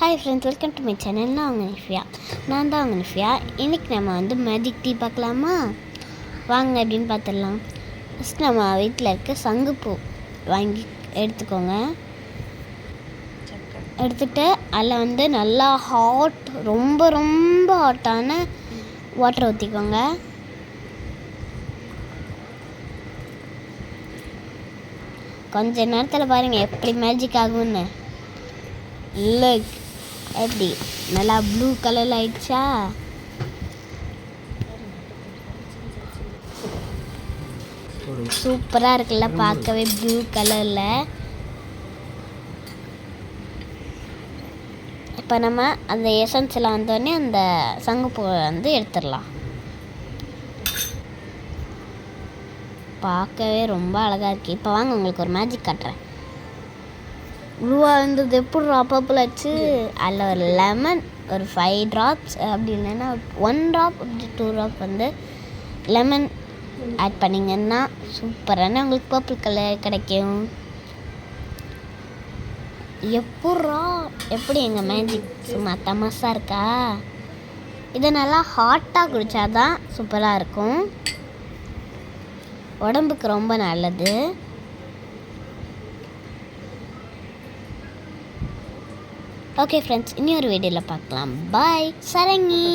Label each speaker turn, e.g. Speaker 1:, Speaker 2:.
Speaker 1: Hi friends, welcome to my channel. நான் தான் உங்கள் நிஃபியா. இன்றைக்கி நம்ம வந்து மேஜிக் டீ பார்க்கலாமா? வாங்க அப்படின்னு பார்த்துடலாம். ஃபஸ்ட் நம்ம வீட்டில் இருக்க சங்குப்பூ வாங்கி எடுத்துக்கோங்க. எடுத்துகிட்டு அதில் வந்து நல்லா ரொம்ப ரொம்ப ஹாட்டான வாட்டர் ஊற்றிக்கோங்க. கொஞ்ச நேரத்தில் பாருங்கள் எப்படி மேஜிக் ஆகும்னு. லுக், எப்படி நல்லா ப்ளூ கலரில் ஆயிடுச்சா? சூப்பராக இருக்குல்ல பார்க்கவே ப்ளூ கலரில். இப்போ நம்ம அந்த எசன்ஸில் வந்தோடனே அந்த சங்குப்பூவை வந்து எடுத்துடலாம். பார்க்கவே ரொம்ப அழகாக இருக்குது. இப்போ வாங்க உங்களுக்கு ஒரு மேஜிக் காட்டுறேன். ப்ளூவாக இருந்தது எப்படி பர்பிள் ஆச்சு? அதில் ஒரு லெமன் ஒரு 5 ட்ராப்ஸ் அப்படி இல்லைன்னா 1 ட்ராப் அப்படி 2 ட்ராப் வந்து லெமன் ஆட் பண்ணிங்கன்னா சூப்பரான உங்களுக்கு பர்பிள் கலர் கிடைக்கும். எப்படி எங்கள் மேஜிக் சும்மா தமாசாக இருக்கா? இதை நல்லா ஹாட்டாக குடித்தாதான் சூப்பராக இருக்கும். உடம்புக்கு ரொம்ப நல்லது. ஓகே ஃப்ரெண்ட்ஸ், இன்னொரு வீடியோவில் பார்க்கலாம். பாய். சரங்கி.